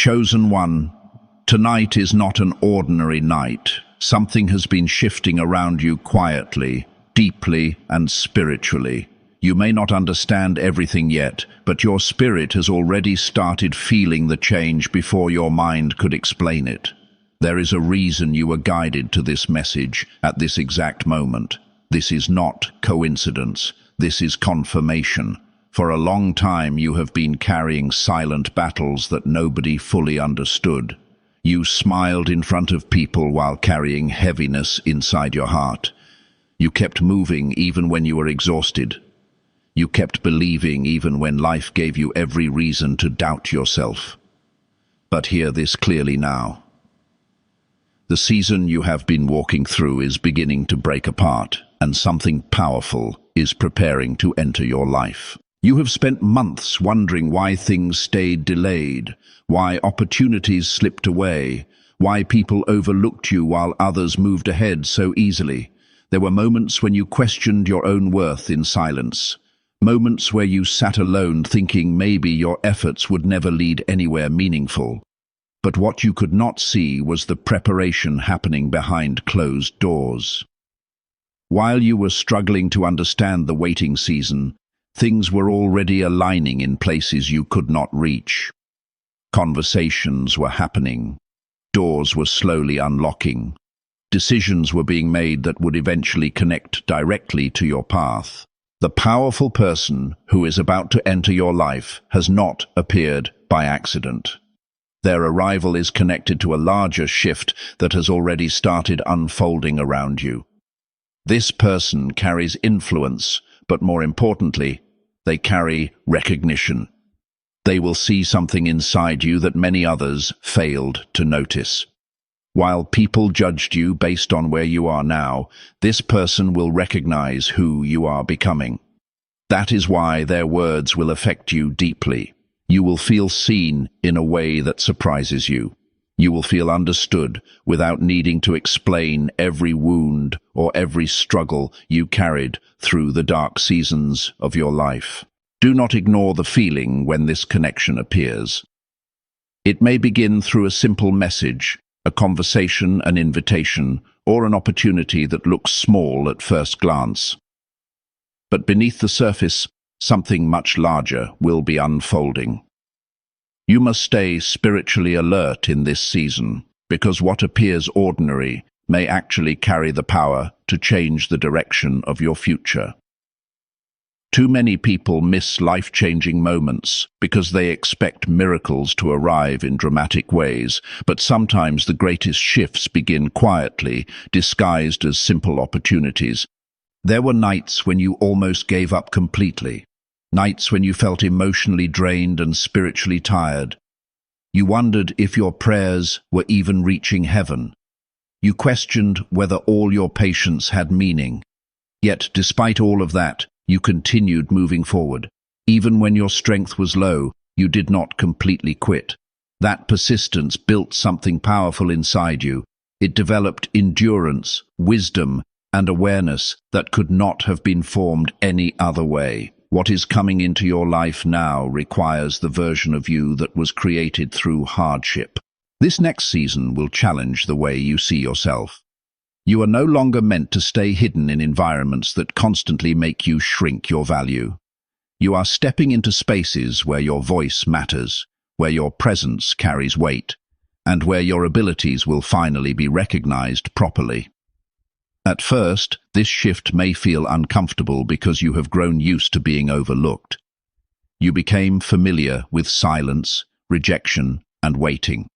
Chosen one, tonight is not an ordinary night. Something has been shifting around you quietly, deeply, and spiritually. You may not understand everything yet, but your spirit has already started feeling the change before your mind could explain it. There is a reason you were guided to this message at this exact moment. This is not coincidence. This is confirmation. For a long time you have been carrying silent battles that nobody fully understood. You smiled in front of people while carrying heaviness inside your heart. You kept moving even when you were exhausted. You kept believing even when life gave you every reason to doubt yourself. But hear this clearly now. The season you have been walking through is beginning to break apart, and something powerful is preparing to enter your life. You have spent months wondering why things stayed delayed, why opportunities slipped away, why people overlooked you while others moved ahead so easily. There were moments when you questioned your own worth in silence, moments where you sat alone thinking maybe your efforts would never lead anywhere meaningful. But what you could not see was the preparation happening behind closed doors. While you were struggling to understand the waiting season, things were already aligning in places you could not reach. Conversations were happening. Doors were slowly unlocking. Decisions were being made that would eventually connect directly to your path. The powerful person who is about to enter your life has not appeared by accident. Their arrival is connected to a larger shift that has already started unfolding around you. This person carries influence, but more importantly, they carry recognition. They will see something inside you that many others failed to notice. While people judged you based on where you are now, this person will recognize who you are becoming. That is why their words will affect you deeply. You will feel seen in a way that surprises you. You will feel understood without needing to explain every wound or every struggle you carried through the dark seasons of your life. Do not ignore the feeling when this connection appears. It may begin through a simple message, a conversation, an invitation, or an opportunity that looks small at first glance. But beneath the surface, something much larger will be unfolding. You must stay spiritually alert in this season, because what appears ordinary may actually carry the power to change the direction of your future. Too many people miss life-changing moments because they expect miracles to arrive in dramatic ways, but sometimes the greatest shifts begin quietly, disguised as simple opportunities. There were nights when you almost gave up completely. Nights when you felt emotionally drained and spiritually tired. You wondered if your prayers were even reaching heaven. You questioned whether all your patience had meaning. Yet, despite all of that, you continued moving forward. Even when your strength was low, you did not completely quit. That persistence built something powerful inside you. It developed endurance, wisdom, and awareness that could not have been formed any other way. What is coming into your life now requires the version of you that was created through hardship. This next season will challenge the way you see yourself. You are no longer meant to stay hidden in environments that constantly make you shrink your value. You are stepping into spaces where your voice matters, where your presence carries weight, and where your abilities will finally be recognized properly. At first, this shift may feel uncomfortable because you have grown used to being overlooked. You became familiar with silence, rejection, and waiting.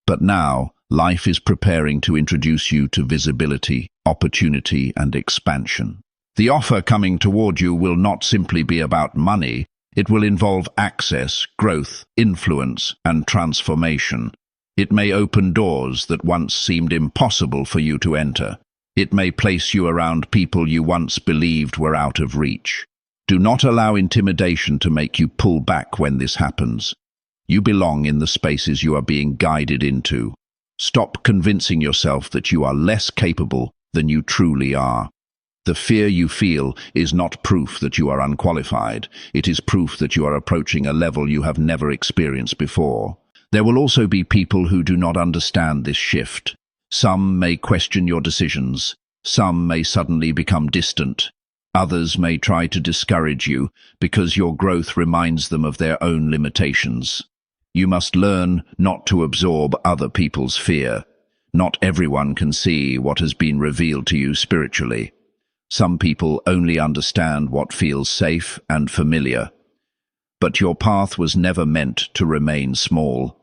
But now, life is preparing to introduce you to visibility, opportunity, and expansion. The offer coming toward you will not simply be about money. It will involve access, growth, influence, and transformation. It may open doors that once seemed impossible for you to enter. It may place you around people you once believed were out of reach. Do not allow intimidation to make you pull back when this happens. You belong in the spaces you are being guided into. Stop convincing yourself that you are less capable than you truly are. The fear you feel is not proof that you are unqualified. It is proof that you are approaching a level you have never experienced before. There will also be people who do not understand this shift. Some may question your decisions. Some may suddenly become distant. Others may try to discourage you because your growth reminds them of their own limitations. You must learn not to absorb other people's fear. Not everyone can see what has been revealed to you spiritually. Some people only understand what feels safe and familiar. But your path was never meant to remain small.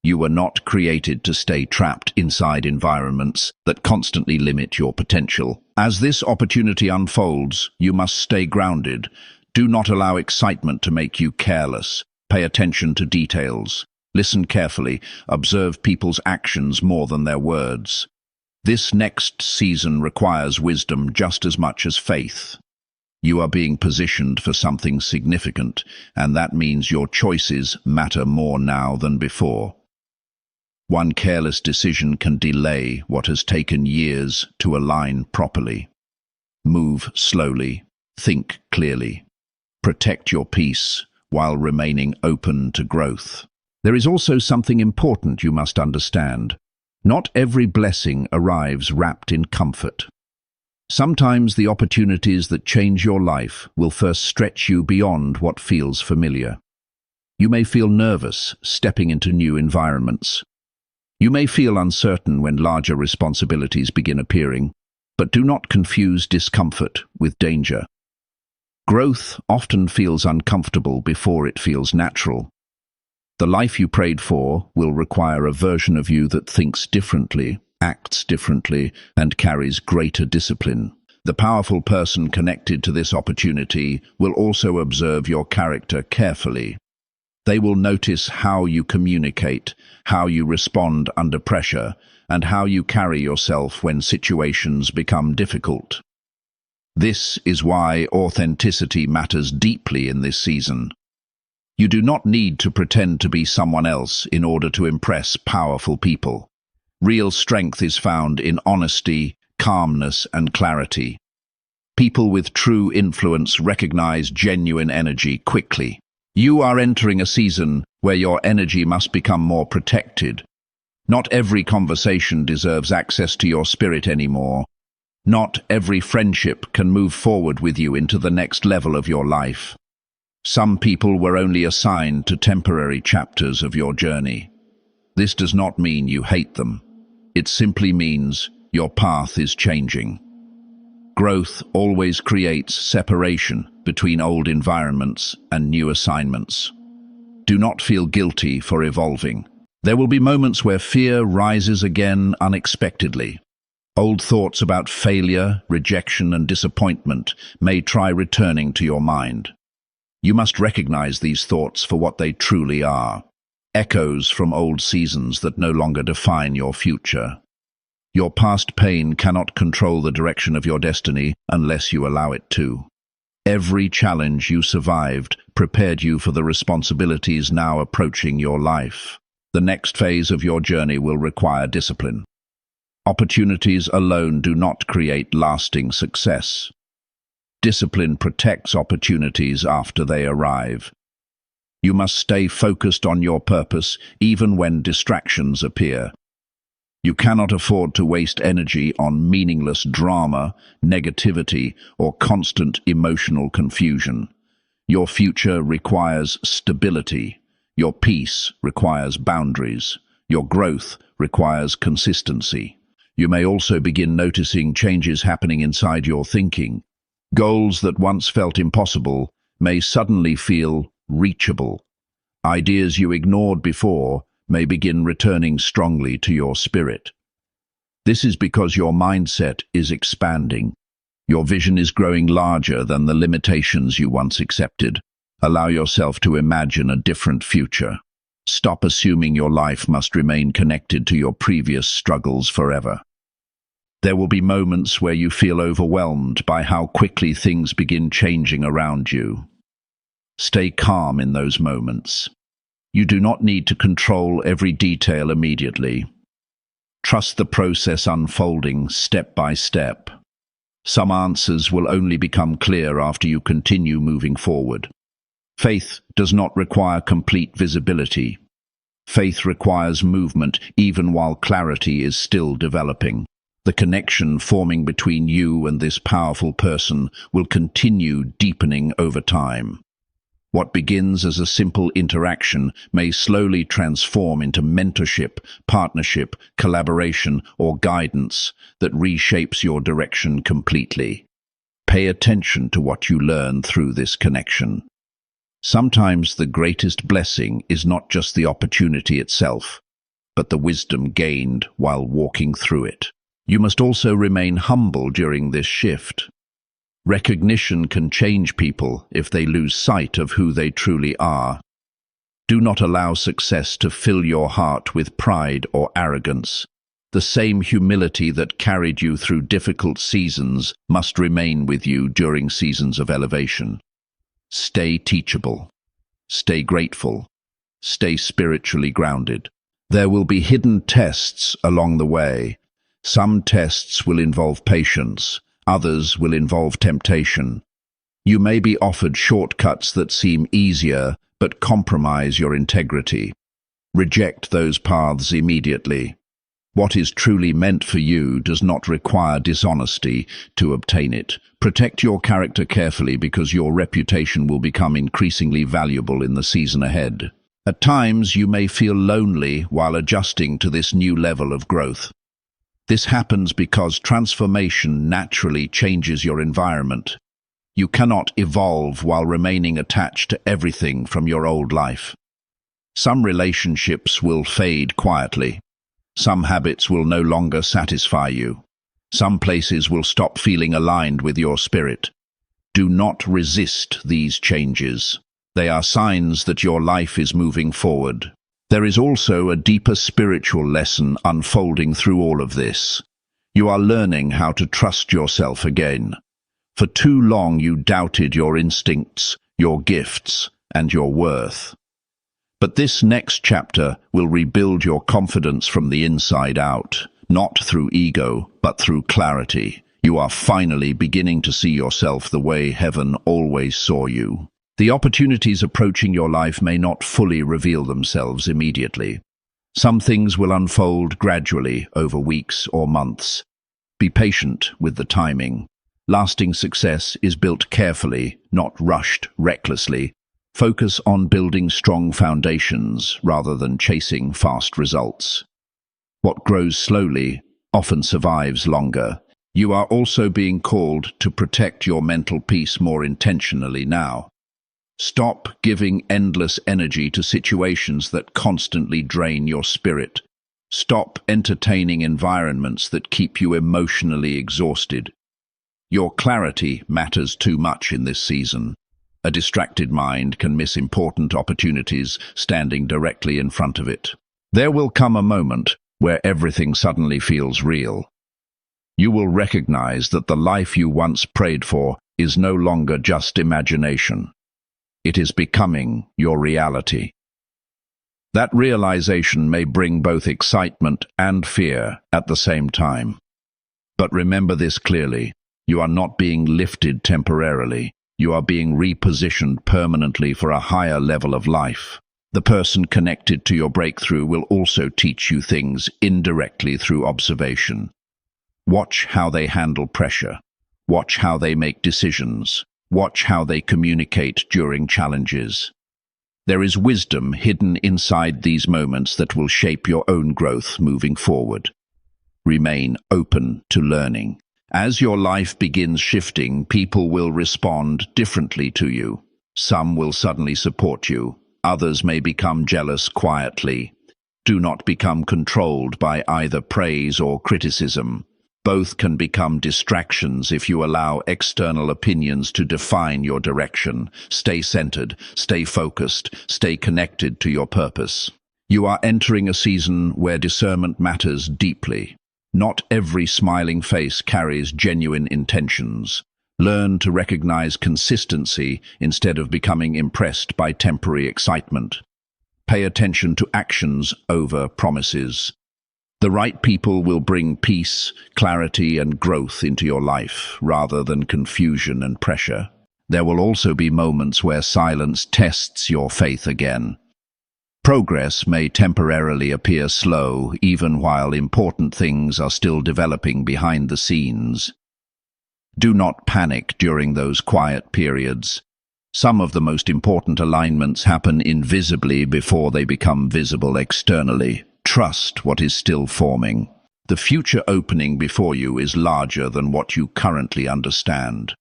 You were not created to stay trapped inside environments that constantly limit your potential. As this opportunity unfolds, you must stay grounded. Do not allow excitement to make you careless. Pay attention to details. Listen carefully. Observe people's actions more than their words. This next season requires wisdom just as much as faith. You are being positioned for something significant, and that means your choices matter more now than before. One careless decision can delay what has taken years to align properly. Move slowly. Think clearly. Protect your peace while remaining open to growth. There is also something important you must understand. Not every blessing arrives wrapped in comfort. Sometimes the opportunities that change your life will first stretch you beyond what feels familiar. You may feel nervous stepping into new environments. You may feel uncertain when larger responsibilities begin appearing, but do not confuse discomfort with danger. Growth often feels uncomfortable before it feels natural. The life you prayed for will require a version of you that thinks differently, acts differently, and carries greater discipline. The powerful person connected to this opportunity will also observe your character carefully. They will notice how you communicate, how you respond under pressure, and how you carry yourself when situations become difficult. This is why authenticity matters deeply in this season. You do not need to pretend to be someone else in order to impress powerful people. Real strength is found in honesty, calmness, and clarity. People with true influence recognize genuine energy quickly. You are entering a season where your energy must become more protected. Not every conversation deserves access to your spirit anymore. Not every friendship can move forward with you into the next level of your life. Some people were only assigned to temporary chapters of your journey. This does not mean you hate them. It simply means your path is changing. Growth always creates separation between old environments and new assignments. Do not feel guilty for evolving. There will be moments where fear rises again unexpectedly. Old thoughts about failure, rejection, and disappointment may try returning to your mind. You must recognize these thoughts for what they truly are. Echoes from old seasons that no longer define your future. Your past pain cannot control the direction of your destiny unless you allow it to. Every challenge you survived prepared you for the responsibilities now approaching your life. The next phase of your journey will require discipline. Opportunities alone do not create lasting success. Discipline protects opportunities after they arrive. You must stay focused on your purpose even when distractions appear. You cannot afford to waste energy on meaningless drama, negativity, or constant emotional confusion. Your future requires stability. Your peace requires boundaries. Your growth requires consistency. You may also begin noticing changes happening inside your thinking. Goals that once felt impossible may suddenly feel reachable. Ideas you ignored before may begin returning strongly to your spirit. This is because your mindset is expanding. Your vision is growing larger than the limitations you once accepted. Allow yourself to imagine a different future. Stop assuming your life must remain connected to your previous struggles forever. There will be moments where you feel overwhelmed by how quickly things begin changing around you. Stay calm in those moments. You do not need to control every detail immediately. Trust the process unfolding step by step. Some answers will only become clear after you continue moving forward. Faith does not require complete visibility. Faith requires movement even while clarity is still developing. The connection forming between you and this powerful person will continue deepening over time. What begins as a simple interaction may slowly transform into mentorship, partnership, collaboration, or guidance that reshapes your direction completely. Pay attention to what you learn through this connection. Sometimes the greatest blessing is not just the opportunity itself, but the wisdom gained while walking through it. You must also remain humble during this shift. Recognition can change people if they lose sight of who they truly are. Do not allow success to fill your heart with pride or arrogance. The same humility that carried you through difficult seasons must remain with you during seasons of elevation. Stay teachable. Stay grateful. Stay spiritually grounded. There will be hidden tests along the way. Some tests will involve patience. Others will involve temptation. You may be offered shortcuts that seem easier but compromise your integrity. Reject those paths immediately. What is truly meant for you does not require dishonesty to obtain it. Protect your character carefully because your reputation will become increasingly valuable in the season ahead. At times, you may feel lonely while adjusting to this new level of growth. This happens because transformation naturally changes your environment. You cannot evolve while remaining attached to everything from your old life. Some relationships will fade quietly. Some habits will no longer satisfy you. Some places will stop feeling aligned with your spirit. Do not resist these changes. They are signs that your life is moving forward. There is also a deeper spiritual lesson unfolding through all of this. You are learning how to trust yourself again. For too long you doubted your instincts, your gifts, and your worth. But this next chapter will rebuild your confidence from the inside out, not through ego, but through clarity. You are finally beginning to see yourself the way heaven always saw you. The opportunities approaching your life may not fully reveal themselves immediately. Some things will unfold gradually over weeks or months. Be patient with the timing. Lasting success is built carefully, not rushed recklessly. Focus on building strong foundations rather than chasing fast results. What grows slowly often survives longer. You are also being called to protect your mental peace more intentionally now. Stop giving endless energy to situations that constantly drain your spirit. Stop entertaining environments that keep you emotionally exhausted. Your clarity matters too much in this season. A distracted mind can miss important opportunities standing directly in front of it. There will come a moment where everything suddenly feels real. You will recognize that the life you once prayed for is no longer just imagination. It is becoming your reality. That realization may bring both excitement and fear at the same time. But remember this clearly, you are not being lifted temporarily. You are being repositioned permanently for a higher level of life. The person connected to your breakthrough will also teach you things indirectly through observation. Watch how they handle pressure. Watch how they make decisions. Watch how they communicate during challenges. There is wisdom hidden inside these moments that will shape your own growth moving forward. Remain open to learning. As your life begins shifting, people will respond differently to you. Some will suddenly support you. Others may become jealous quietly. Do not become controlled by either praise or criticism. Both can become distractions if you allow external opinions to define your direction. Stay centered, stay focused, stay connected to your purpose. You are entering a season where discernment matters deeply. Not every smiling face carries genuine intentions. Learn to recognize consistency instead of becoming impressed by temporary excitement. Pay attention to actions over promises. The right people will bring peace, clarity, and growth into your life, rather than confusion and pressure. There will also be moments where silence tests your faith again. Progress may temporarily appear slow, even while important things are still developing behind the scenes. Do not panic during those quiet periods. Some of the most important alignments happen invisibly before they become visible externally. Trust what is still forming. The future opening before you is larger than what you currently understand.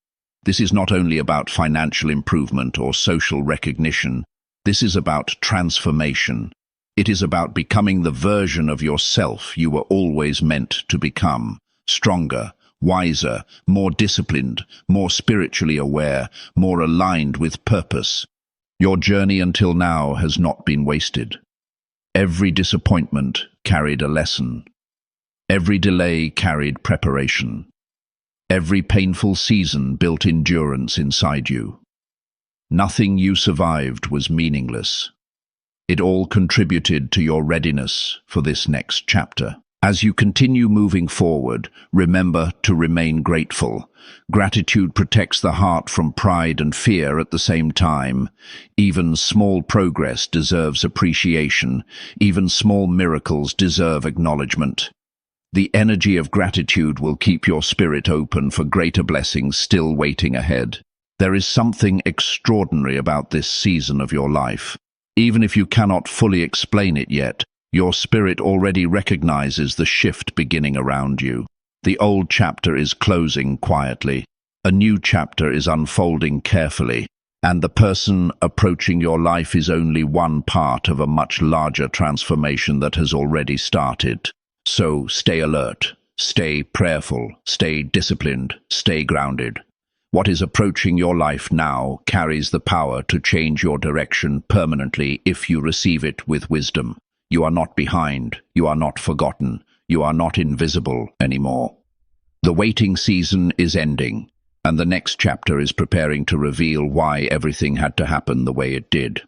This is not only about financial improvement or social recognition. This is about transformation. It is about becoming the version of yourself you were always meant to become. Stronger, wiser, more disciplined, more spiritually aware, more aligned with purpose. Your journey until now has not been wasted. Every disappointment carried a lesson. Every delay carried preparation. Every painful season built endurance inside you. Nothing you survived was meaningless. It all contributed to your readiness for this next chapter. As you continue moving forward, remember to remain grateful. Gratitude protects the heart from pride and fear at the same time. Even small progress deserves appreciation. Even small miracles deserve acknowledgement. The energy of gratitude will keep your spirit open for greater blessings still waiting ahead. There is something extraordinary about this season of your life. Even if you cannot fully explain it yet, your spirit already recognizes the shift beginning around you. The old chapter is closing quietly. A new chapter is unfolding carefully, and the person approaching your life is only one part of a much larger transformation that has already started. So stay alert, stay prayerful, stay disciplined, stay grounded. What is approaching your life now carries the power to change your direction permanently if you receive it with wisdom. You are not behind, you are not forgotten, you are not invisible anymore. The waiting season is ending, and the next chapter is preparing to reveal why everything had to happen the way it did.